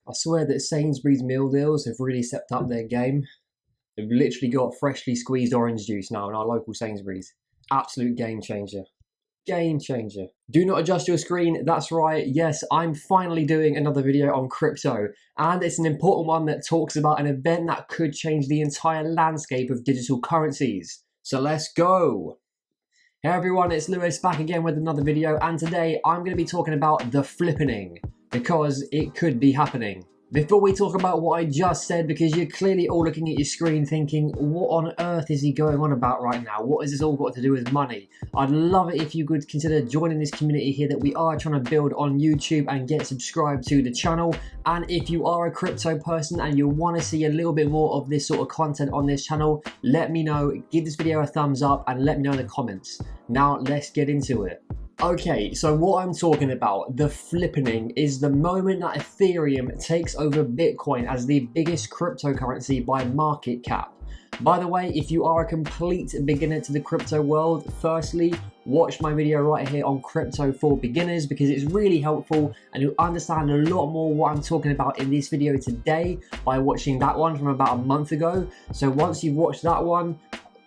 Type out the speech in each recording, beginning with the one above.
I swear that Sainsbury's meal deals have really stepped up their game. They've literally got freshly squeezed orange juice now in our local Sainsbury's. Absolute game changer. Game changer. Do not adjust your screen. That's right. Yes, I'm finally doing another video on crypto, and it's an important one that talks about an event that could change the entire landscape of digital currencies. So let's go. Hey everyone, it's Lewis back again with another video, and today I'm going to be talking about the flippening because it could be happening. Before we talk about what I just said, because you're clearly all looking at your screen thinking, what on earth is he going on about right now? What has this all got to do with money? I'd love it if you could consider joining this community here that we are trying to build on YouTube and get subscribed to the channel. And if you are a crypto person and you want to see a little bit more of this sort of content on this channel, let me know, give this video a thumbs up and let me know in the comments. Now let's get into it. Okay, so what I'm talking about, the flippening, is the moment that Ethereum takes over Bitcoin as the biggest cryptocurrency by market cap. By the way, if you are a complete beginner to the crypto world, firstly, watch my video right here on crypto for beginners because it's really helpful and you'll understand a lot more what I'm talking about in this video today by watching that one from about a month ago. So once you've watched that one,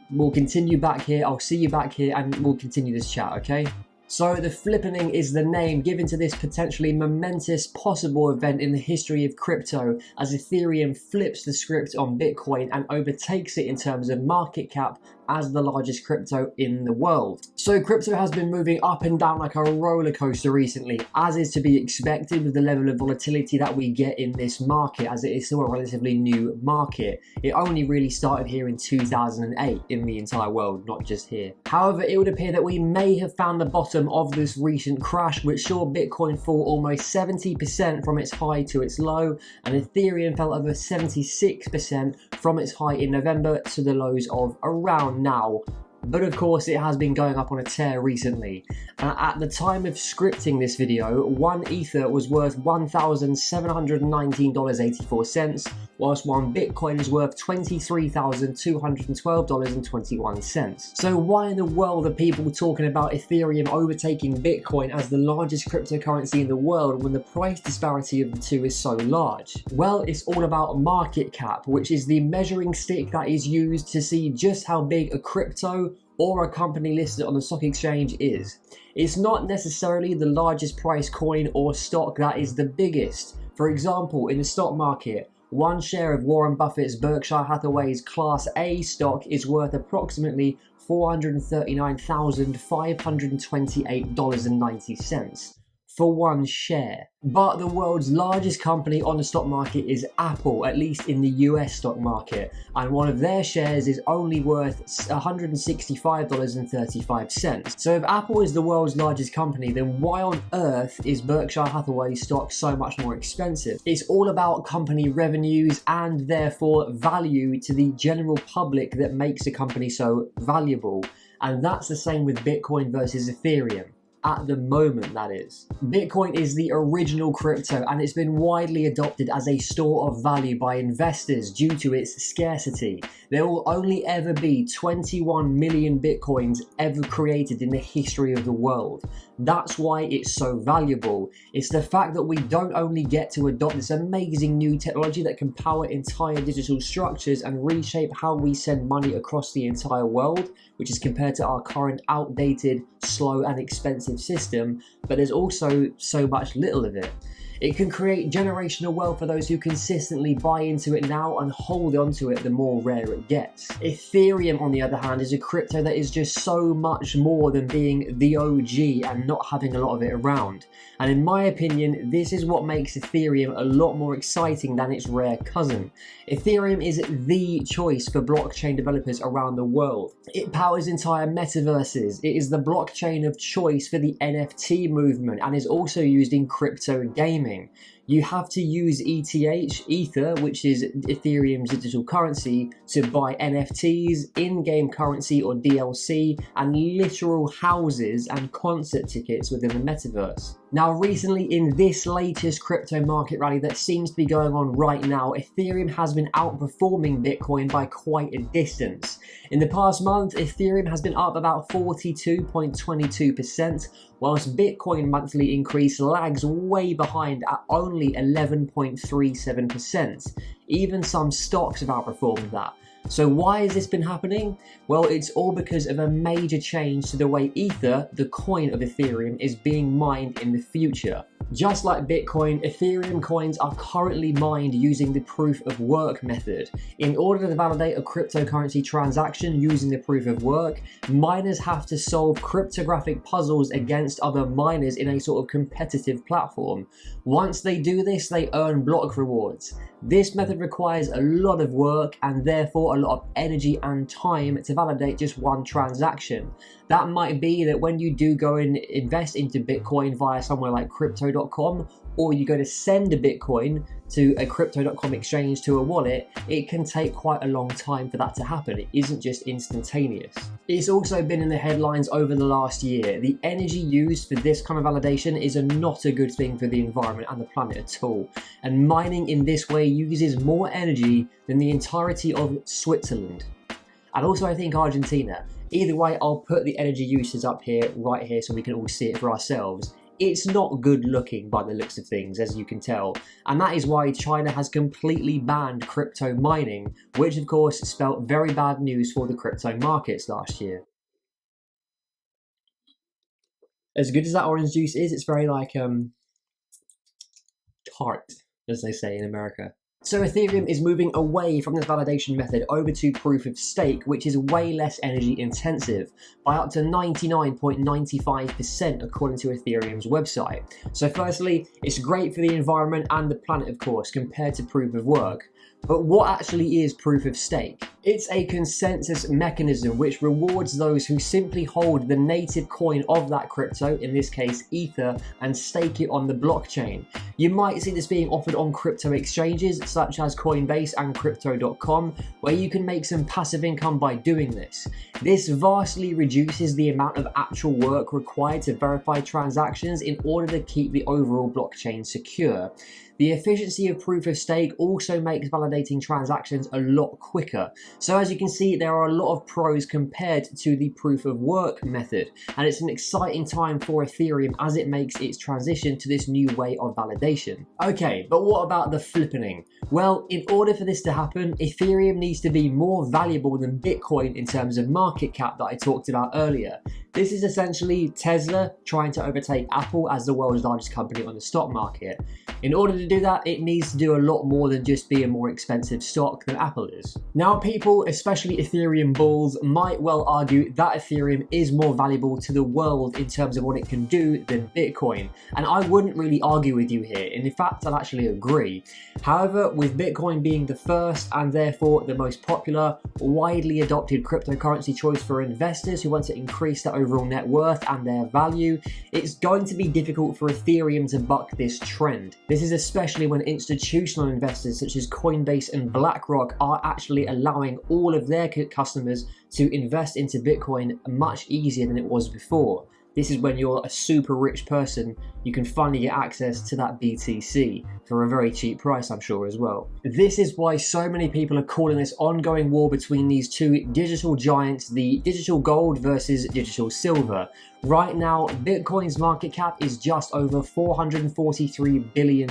we'll continue back here, I'll see you back here and we'll continue this chat, okay? So the flippening is the name given to this potentially momentous possible event in the history of crypto as Ethereum flips the script on Bitcoin and overtakes it in terms of market cap as the largest crypto in the world. So crypto has been moving up and down like a roller coaster recently, as is to be expected with the level of volatility that we get in this market, as it is still a relatively new market. It only really started here in 2008 in the entire world, not just here. However, it would appear that we may have found the bottom of this recent crash, which saw Bitcoin fall almost 70% from its high to its low, and Ethereum fell over 76% from its high in November to the lows of around now. But of course it has been going up on a tear recently. At the time of scripting this video, one Ether was worth $1,719.84, whilst one Bitcoin is worth $23,212.21. So why in the world are people talking about Ethereum overtaking Bitcoin as the largest cryptocurrency in the world when the price disparity of the two is so large? Well, it's all about market cap, which is the measuring stick that is used to see just how big a crypto or a company listed on the stock exchange is. It's not necessarily the largest price coin or stock that is the biggest. For example, in the stock market, one share of Warren Buffett's Berkshire Hathaway's Class A stock is worth approximately $439,528.90 for one share. But the world's largest company on the stock market is Apple, at least in the US stock market, and one of their shares is only worth $165.35. So if Apple is the world's largest company, then why on earth is Berkshire Hathaway stock so much more expensive? It's all about company revenues and therefore value to the general public that makes a company so valuable. And that's the same with Bitcoin versus Ethereum. At the moment, that is. Bitcoin is the original crypto and it's been widely adopted as a store of value by investors due to its scarcity. There will only ever be 21 million Bitcoins ever created in the history of the world. That's why it's so valuable. It's the fact that we don't only get to adopt this amazing new technology that can power entire digital structures and reshape how we send money across the entire world, which is compared to our current outdated, slow and expensive system, but there's also so much little of it. It can create generational wealth for those who consistently buy into it now and hold on to it the more rare it gets. Ethereum, on the other hand, is a crypto that is just so much more than being the OG and not having a lot of it around. And in my opinion, this is what makes Ethereum a lot more exciting than its rare cousin. Ethereum is the choice for blockchain developers around the world. It powers entire metaverses. It is the blockchain of choice for the NFT movement and is also used in crypto gaming. You have to use ETH, Ether, which is Ethereum's digital currency, to buy NFTs, in-game currency or DLC, and literal houses and concert tickets within the metaverse. Now, recently in this latest crypto market rally that seems to be going on right now, Ethereum has been outperforming Bitcoin by quite a distance. In the past month, Ethereum has been up about 42.22%, whilst Bitcoin monthly increase lags way behind at only 11.37%. Even some stocks have outperformed that. So why has this been happening? Well, it's all because of a major change to the way Ether, the coin of Ethereum, is being mined in the future. Just like Bitcoin, Ethereum coins are currently mined using the proof of work method. In order to validate a cryptocurrency transaction using the proof of work, miners have to solve cryptographic puzzles against other miners in a sort of competitive platform. Once they do this, they earn block rewards. This method requires a lot of work and therefore a lot of energy and time to validate just one transaction. That might be that when you do go and invest into Bitcoin via somewhere like crypto.com, or you go to send a Bitcoin to a crypto.com exchange to a wallet, it can take quite a long time for that to happen. It isn't just instantaneous. It's also been in the headlines over the last year. The energy used for this kind of validation is not a good thing for the environment and the planet at all. And mining in this way uses more energy than the entirety of Switzerland. And also I think Argentina. Either way, I'll put the energy uses up here, right here, so we can all see it for ourselves. It's not good looking by the looks of things, as you can tell. And that is why China has completely banned crypto mining, which of course spelt very bad news for the crypto markets last year. As good as that orange juice is, it's very like, tart, as they say in America. So Ethereum is moving away from this validation method over to proof of stake, which is way less energy intensive, by up to 99.95% according to Ethereum's website. So firstly, it's great for the environment and the planet, of course, compared to proof of work. But what actually is proof of stake? It's a consensus mechanism which rewards those who simply hold the native coin of that crypto, in this case Ether, and stake it on the blockchain. You might see this being offered on crypto exchanges such as Coinbase and Crypto.com, where you can make some passive income by doing this. This vastly reduces the amount of actual work required to verify transactions in order to keep the overall blockchain secure. The efficiency of proof of stake also makes validating transactions a lot quicker. So as you can see, there are a lot of pros compared to the proof of work method, and it's an exciting time for Ethereum as it makes its transition to this new way of validation. Okay, but what about the flippening? Well, in order for this to happen, Ethereum needs to be more valuable than Bitcoin in terms of market cap that I talked about earlier. This is essentially Tesla trying to overtake Apple as the world's largest company on the stock market. In order to do that, it needs to do a lot more than just be a more expensive stock than Apple is. Now, people, especially Ethereum bulls, might well argue that Ethereum is more valuable to the world in terms of what it can do than Bitcoin. And I wouldn't really argue with you here. And in fact, I'd actually agree. However, with Bitcoin being the first and therefore the most popular, widely adopted cryptocurrency choice for investors who want to increase their overall net worth and their value, it's going to be difficult for Ethereum to buck this trend. This is especially when institutional investors such as Coinbase and BlackRock are actually allowing all of their customers to invest into Bitcoin much easier than it was before. This is when you're a super rich person, you can finally get access to that BTC for a very cheap price, I'm sure, as well. This is why so many people are calling this ongoing war between these two digital giants, the digital gold versus digital silver. Right now, Bitcoin's market cap is just over $443 billion.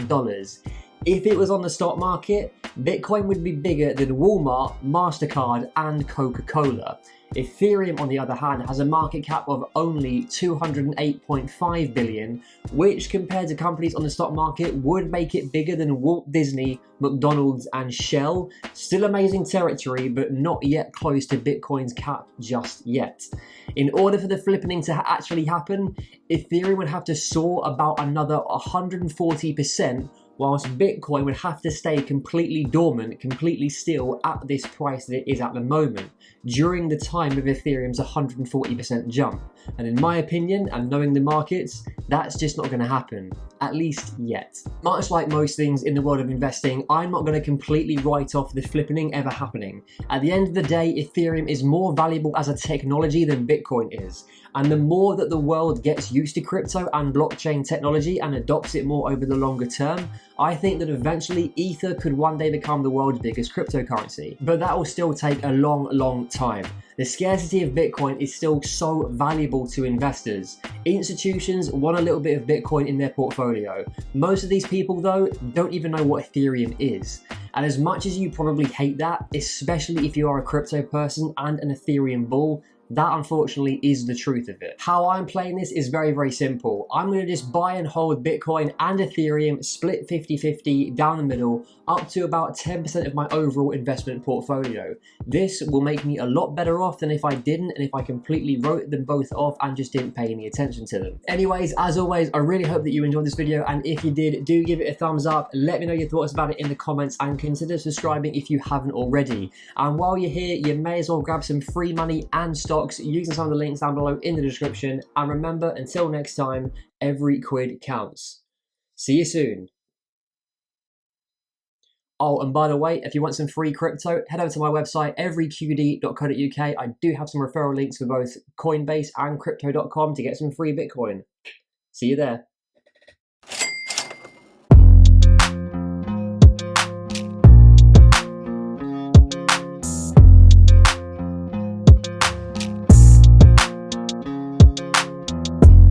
If it was on the stock market, Bitcoin would be bigger than Walmart, MasterCard, and Coca-Cola. Ethereum, on the other hand, has a market cap of only $208.5 billion, which compared to companies on the stock market would make it bigger than Walt Disney, McDonald's, and Shell. Still amazing territory, but not yet close to Bitcoin's cap just yet. In order for the flippening to actually happen, Ethereum would have to soar about another 140%, whilst Bitcoin would have to stay completely dormant, completely still at this price that it is at the moment, during the time of Ethereum's 140% jump. And in my opinion, and knowing the markets, that's just not going to happen, at least yet. Much like most things in the world of investing, I'm not going to completely write off the flippening ever happening. At the end of the day, Ethereum is more valuable as a technology than Bitcoin is. And the more that the world gets used to crypto and blockchain technology and adopts it more over the longer term, I think that eventually Ether could one day become the world's biggest cryptocurrency. But that will still take a long time. The scarcity of Bitcoin is still so valuable to investors. Institutions want a little bit of Bitcoin in their portfolio. Most of these people, though, don't even know what Ethereum is. And as much as you probably hate that, especially if you are a crypto person and an Ethereum bull, that unfortunately is the truth of it. How I'm playing this is very simple. I'm going to just buy and hold Bitcoin and Ethereum, split 50-50 down the middle, up to about 10% of my overall investment portfolio. This will make me a lot better off than if I didn't, and if I completely wrote them both off and just didn't pay any attention to them. Anyways, as always, I really hope that you enjoyed this video, and if you did, do give it a thumbs up, let me know your thoughts about it in the comments, and consider subscribing if you haven't already. And while you're here, you may as well grab some free money and stocks using some of the links down below in the description. And remember, until next time, every quid counts. See you soon. Oh, and by the way, if you want some free crypto, head over to my website, everyqd.co.uk. I do have some referral links for both Coinbase and crypto.com to get some free Bitcoin. See you there.